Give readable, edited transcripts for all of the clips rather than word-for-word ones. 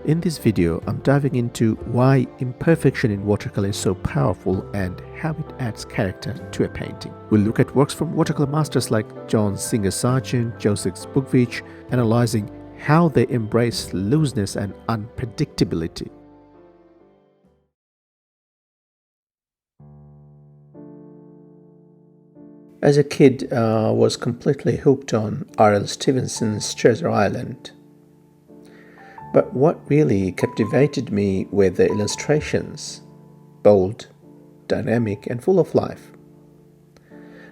In this video, I'm diving into why imperfection in watercolor is so powerful and how it adds character to a painting. We'll look at works from watercolor masters like John Singer Sargent, Joseph Zbukvic, analyzing how they embrace looseness and unpredictability. As a kid, I was completely hooked on R.L. Stevenson's Treasure Island. But what really captivated me were the illustrations, bold, dynamic, and full of life.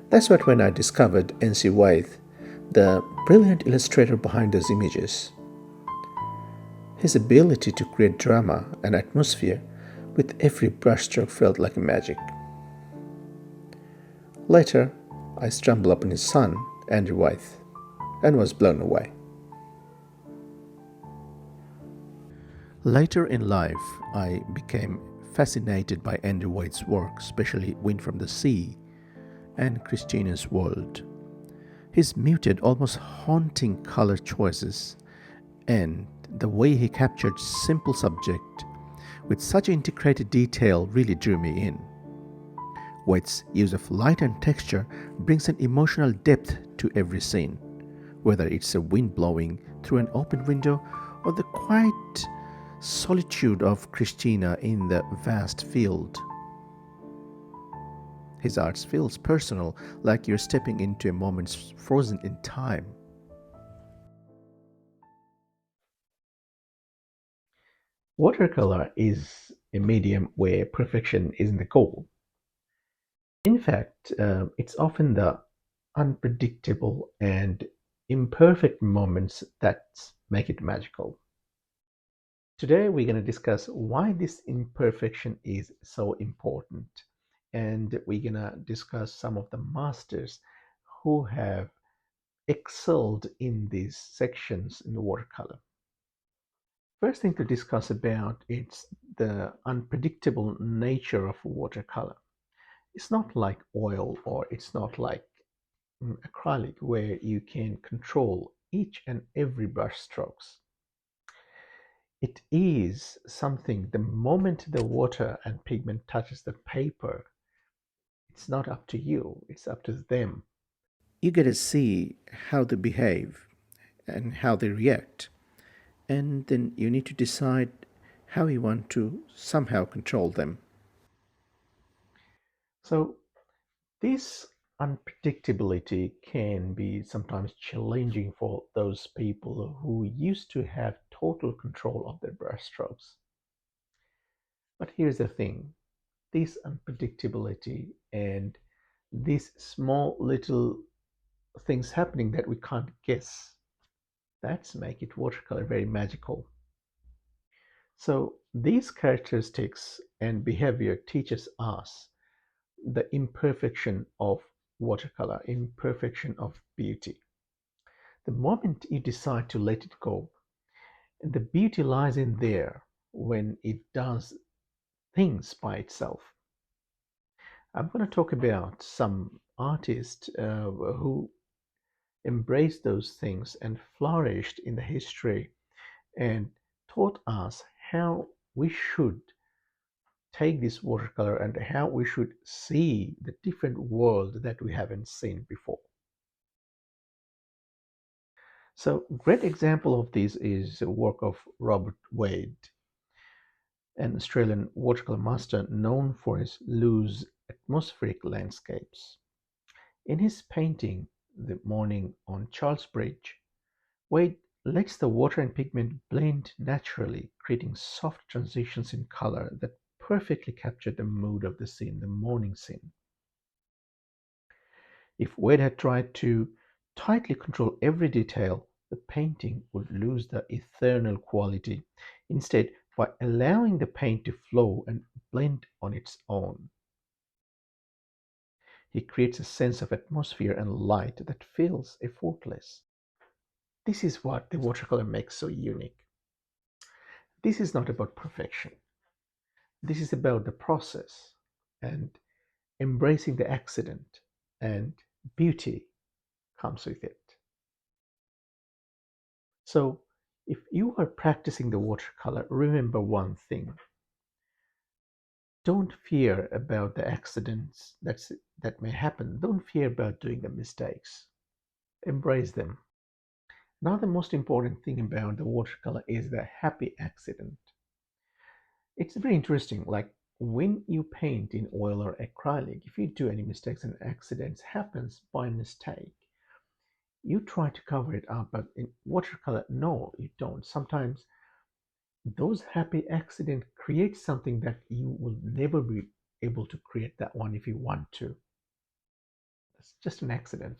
That's what when I discovered N.C. Wyeth, the brilliant illustrator behind those images. His ability to create drama and atmosphere with every brushstroke felt like magic. Later, I stumbled upon his son, Andrew Wyeth, and was blown away. Later in life, I became fascinated by Andrew Wyeth's work, especially Wind from the Sea and Christina's World. His muted, almost haunting color choices and the way he captured simple subject with such integrated detail really drew me in. Wyeth's use of light and texture brings an emotional depth to every scene, whether it's a wind blowing through an open window or the quiet solitude of Christina in the vast field. His art feels personal, like you're stepping into a moment frozen in time. Watercolor is a medium where perfection isn't the goal. In fact, it's often the unpredictable and imperfect moments that make it magical. Today, we're going to discuss why this imperfection is so important. And we're going to discuss some of the masters who have excelled in these sections in the watercolor. First thing to discuss about is the unpredictable nature of watercolor. It's not like oil or it's not like acrylic where you can control each and every brush strokes. It is something, the moment the water and pigment touches the paper, it's not up to you, it's up to them. You get to see how they behave and how they react. And then you need to decide how you want to somehow control them. So, this unpredictability can be sometimes challenging for those people who used to have total control of their brushstrokes. But here's the thing, this unpredictability and these small little things happening that we can't guess, that's make it watercolor very magical. So these characteristics and behavior teaches us the imperfection of watercolor, imperfection of beauty. The moment you decide to let it go, the beauty lies in there when it does things by itself. I'm going to talk about some artists who embraced those things and flourished in the history and taught us how we should take this watercolor and how we should see the different world that we haven't seen before. So, great example of this is the work of Robert Wade, an Australian watercolor master known for his loose atmospheric landscapes. In his painting, The Morning on Charles Bridge, Wade lets the water and pigment blend naturally, creating soft transitions in color that perfectly capture the mood of the scene, the morning scene. If Wade had tried to tightly control every detail, the painting would lose the ethereal quality. Instead, by allowing the paint to flow and blend on its own, he creates a sense of atmosphere and light that feels effortless. This is what the watercolor makes so unique. This is not about perfection. This is about the process and embracing the accident, and beauty comes with it. So If you are practicing the watercolor, remember one thing. Don't fear about the accidents that may happen. Don't fear about doing the mistakes. Embrace them. Now, the most important thing about the watercolor is the happy accident. It's very interesting. Like when you paint in oil or acrylic, if you do any mistakes and accidents happens by mistake, you try to cover it up. But in watercolor, no, you don't. Sometimes those happy accidents create something that you will never be able to create that one if you want to. It's just an accident.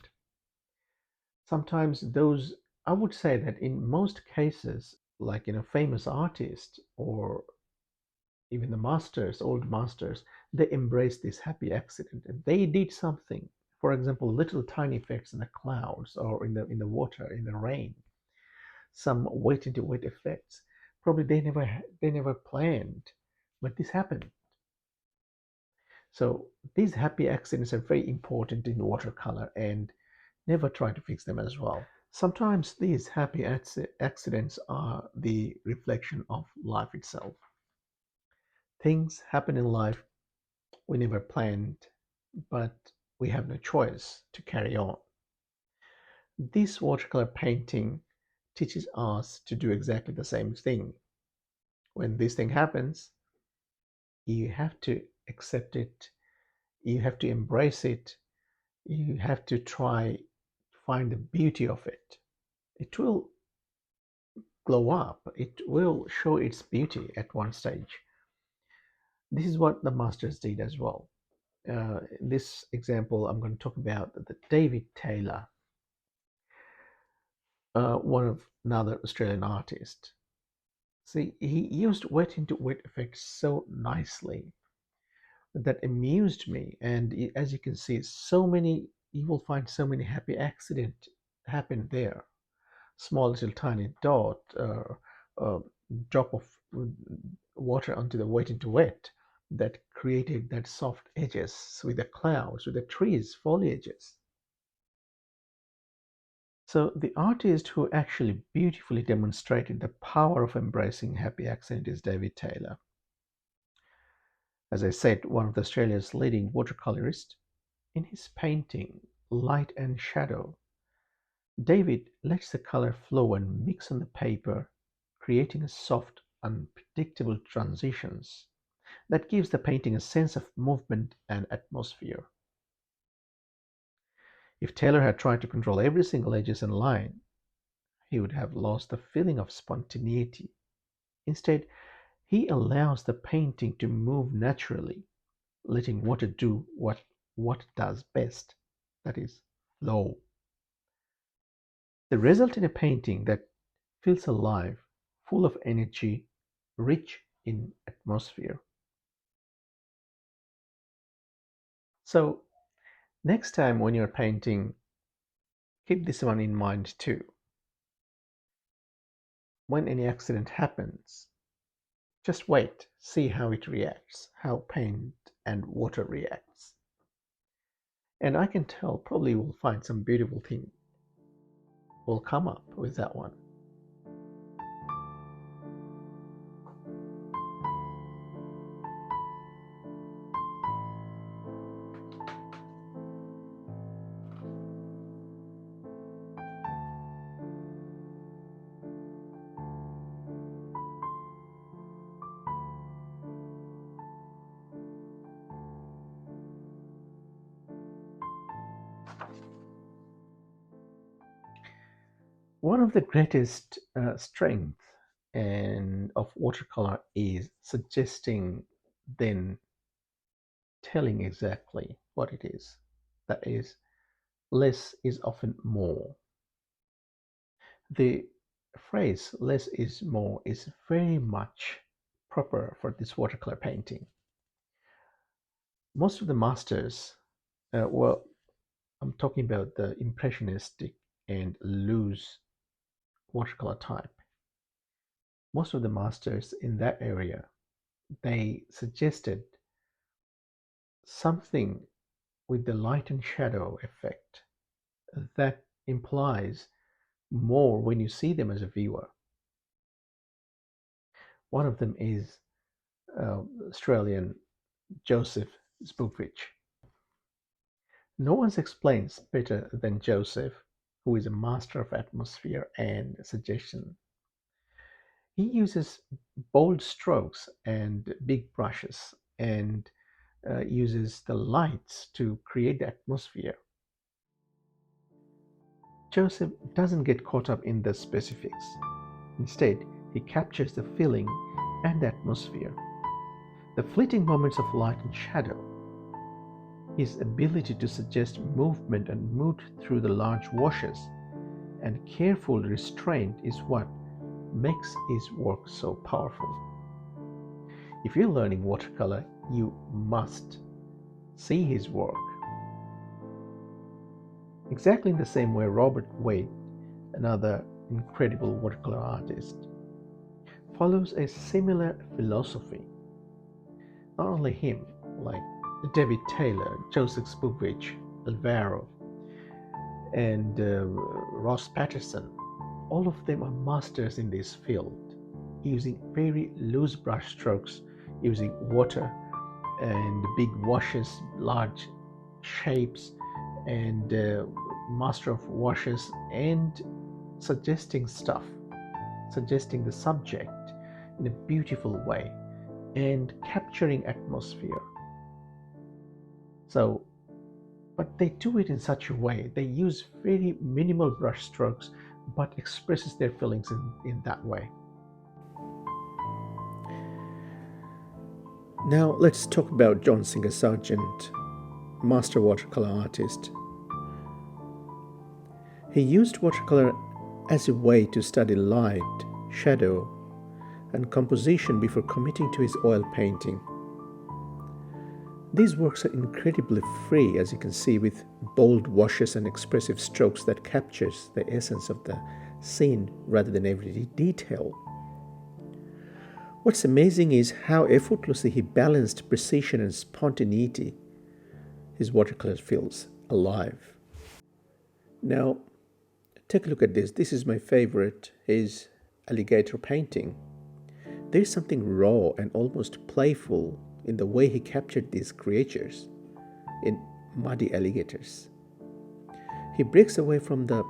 Sometimes those, I would say that in most cases, like famous artists or even the masters, old masters, they embrace this happy accident. They did something. For example, little tiny effects in the clouds or in the water, in the rain, some wet into wet effects. Probably they never planned, but this happened. So these happy accidents are very important in watercolor, and never try to fix them as well. Sometimes these happy accidents are the reflection of life itself. Things happen in life we never planned, but we have no choice to carry on. This watercolor painting teaches us to do exactly the same thing. When this thing happens, you have to accept it, you have to embrace it, you have to try to find the beauty of it. It will glow up, it will show its beauty at one stage. This is what the masters did as well. In this example, I'm going to talk about the David Taylor, one of another Australian artist. See, he used wet into wet effects so nicely that amused me. And as you can see, you will find so many happy accidents happen there. Small little tiny dot, uh, drop of water onto the wet into wet that created that soft edges with the clouds, with the trees, foliages. So the artist who actually beautifully demonstrated the power of embracing happy accident is David Taylor. As I said, one of Australia's leading watercolorists. In his painting Light and Shadow, David lets the color flow and mix on the paper, creating a soft, unpredictable transitions that gives the painting a sense of movement and atmosphere. If Taylor had tried to control every single edges and line, he would have lost the feeling of spontaneity. Instead, he allows the painting to move naturally, letting water do what it does best, that is, flow. The result in a painting that feels alive, full of energy, rich in atmosphere. So, next time when you're painting, keep this one in mind too. When any accident happens, just wait, see how it reacts, how paint and water reacts. And I can tell probably we'll find some beautiful thing will come up with that one. One of the greatest strengths and of watercolor is suggesting, then telling exactly what it is. That is, less is often more. The phrase less is more is very much proper for this watercolor painting. Most of the masters, well, I'm talking about the impressionistic and loose watercolor type. Most of the masters in that area, they suggested something with the light and shadow effect that implies more when you see them as a viewer. One of them is Australian Joseph Zbukvic. No one explains better than Joseph, who is a master of atmosphere and suggestion. He uses bold strokes and big brushes and uses the lights to create the atmosphere. Joseph doesn't get caught up in the specifics. Instead, he captures the feeling and the atmosphere, the fleeting moments of light and shadow. His ability to suggest movement and mood through the large washes and careful restraint is what makes his work so powerful. If you're learning watercolor, you must see his work. Exactly in the same way Robert Wade, another incredible watercolor artist, follows a similar philosophy. Not only him, like David Taylor, Joseph Zbukvic, Alvaro, and Ross Patterson, all of them are masters in this field, using very loose brush strokes, using water and big washes, large shapes, and master of washes, and suggesting stuff, suggesting the subject in a beautiful way, and capturing atmosphere. So, but they do it in such a way, they use very minimal brush strokes but expresses their feelings in that way. Now let's talk about John Singer Sargent, master watercolor artist. He used watercolor as a way to study light, shadow, and composition before committing to his oil painting. These works are incredibly free, as you can see, with bold washes and expressive strokes that captures the essence of the scene rather than every detail. What's amazing is how effortlessly he balanced precision and spontaneity. His watercolor feels alive. Now, take a look at this. This is my favorite, his alligator painting. There is something raw and almost playful in the way he captured these creatures in muddy alligators. He breaks away from the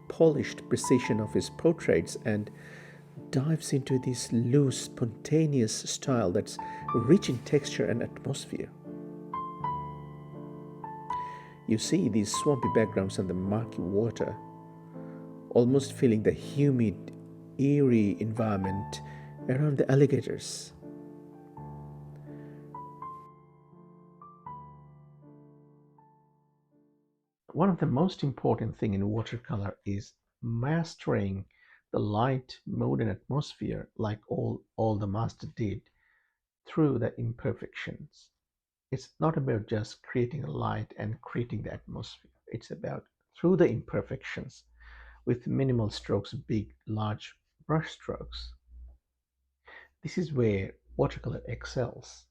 polished precision of his portraits and dives into this loose, spontaneous style that's rich in texture and atmosphere. You see these swampy backgrounds and the murky water, almost feeling the humid, eerie environment around the alligators. One of the most important things in watercolor is mastering the light, mood, and atmosphere, like all the master did, through the imperfections. It's not about just creating a light and creating the atmosphere. It's about through the imperfections with minimal strokes, big, large brush strokes. This is where watercolor excels.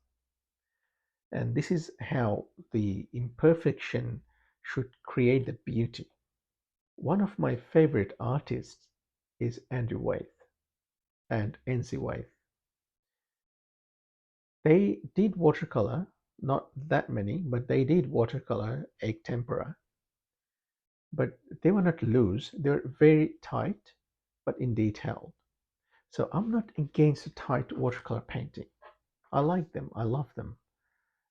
And this is how the imperfection should create the beauty. One of my favorite artists is Andrew Waite and NC Waite. They did watercolor, not that many, but they did watercolor egg tempera. But they were not loose, they were very tight, but in detail. So I'm not against a tight watercolor painting. I like them, I love them.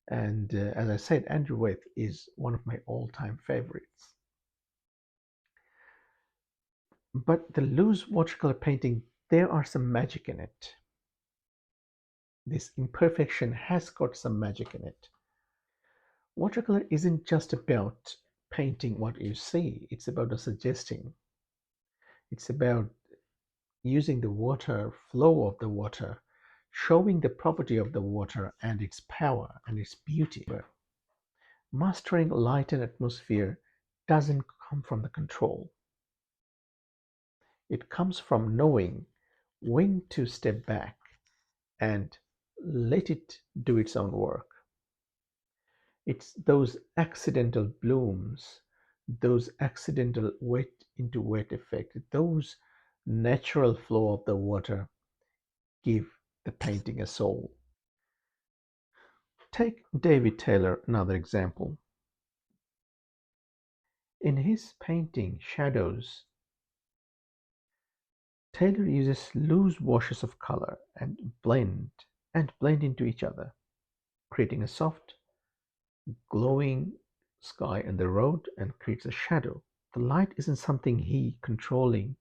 And as I said, Andrew Waite is one of my all-time favorites. But the loose watercolor painting, there are some magic in it. This imperfection has got some magic in it. Watercolor isn't just about painting what you see, it's about the suggesting. It's about using the water, flow of the water, showing the property of the water and its power and its beauty. Mastering light and atmosphere doesn't come from the control. It comes from knowing when to step back and let it do its own work. It's those accidental blooms, those accidental wet into wet effect, those natural flow of the water give the painting a soul. Take David Taylor, another example. In his painting Shadows, Taylor uses loose washes of color and blend into each other, creating a soft, glowing sky and the road and creates a shadow. The light isn't something he's controlling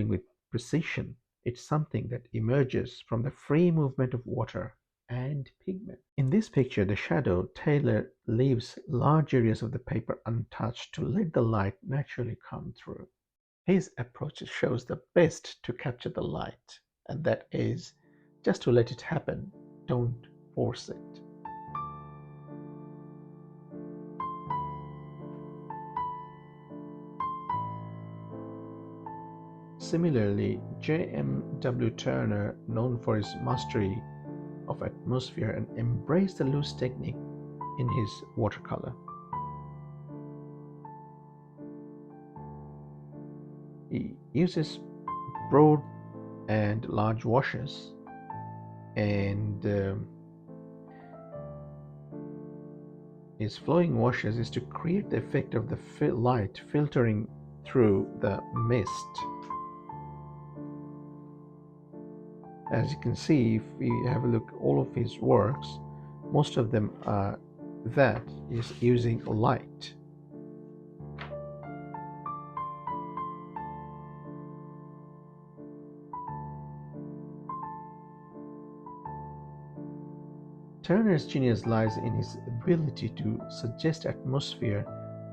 with precision. It's something that emerges from the free movement of water and pigment. In this picture, the shadow, Taylor leaves large areas of the paper untouched to let the light naturally come through. His approach shows the best to capture the light, and that is just to let it happen. Don't force it. Similarly, J.M.W. Turner, known for his mastery of atmosphere, and embraced the loose technique in his watercolor. He uses broad and large washes, and his flowing washes is to create the effect of the light filtering through the mist. As you can see, if we have a look at all of his works, most of them are that is using light. Turner's genius lies in his ability to suggest atmosphere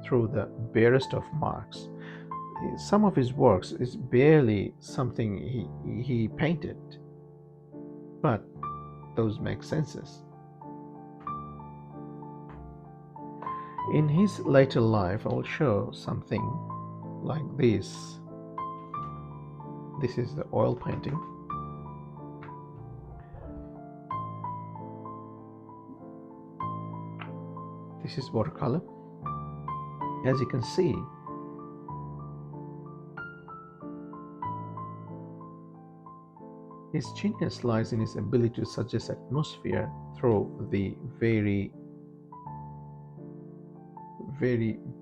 through the barest of marks. Some of his works is barely something he painted, but those make senses. In his later life, I will show something like this. This is the oil painting. This is watercolor. As you can see, his genius lies in his ability to suggest atmosphere through the very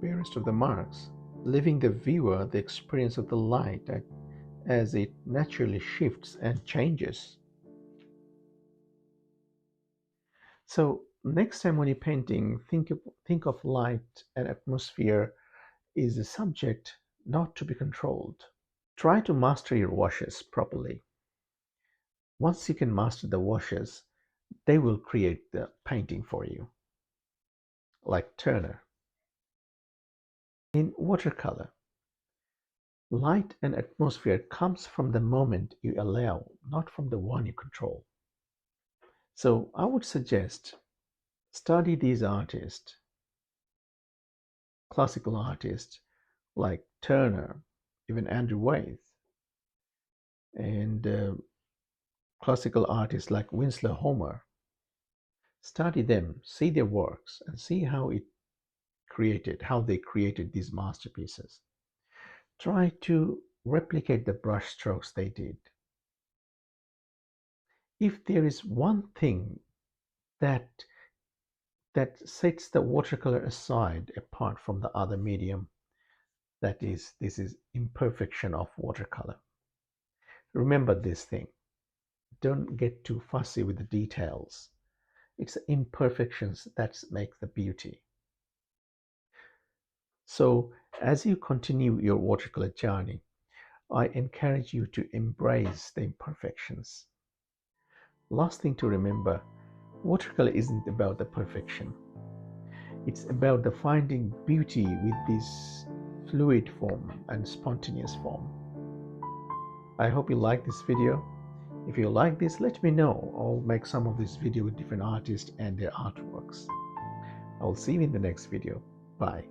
barest of the marks, leaving the viewer the experience of the light as it naturally shifts and changes. So next time when you're painting, think of light and atmosphere is a subject not to be controlled. Try to master your washes properly. Once you can master the washes, they will create the painting for you, like Turner. In watercolor, light and atmosphere comes from the moment you allow, not from the one you control. So I would suggest study these artists, classical artists like Turner, even Andrew Wyeth, and classical artists like Winslow Homer. Study them, see their works, and see how they created these masterpieces. Try to replicate the brush strokes they did. If there is one thing that sets the watercolor aside apart from the other medium, this is imperfection of watercolor. Remember this thing. Don't get too fussy with the details. It's the imperfections that make the beauty. So as you continue your watercolor journey, I encourage you to embrace the imperfections. Last thing to remember, watercolor isn't about the perfection. It's about the finding beauty with this fluid form and spontaneous form. I hope you like this video. If you like this, let me know. I'll make some of this video with different artists and their artworks. I will see you in the next video. Bye.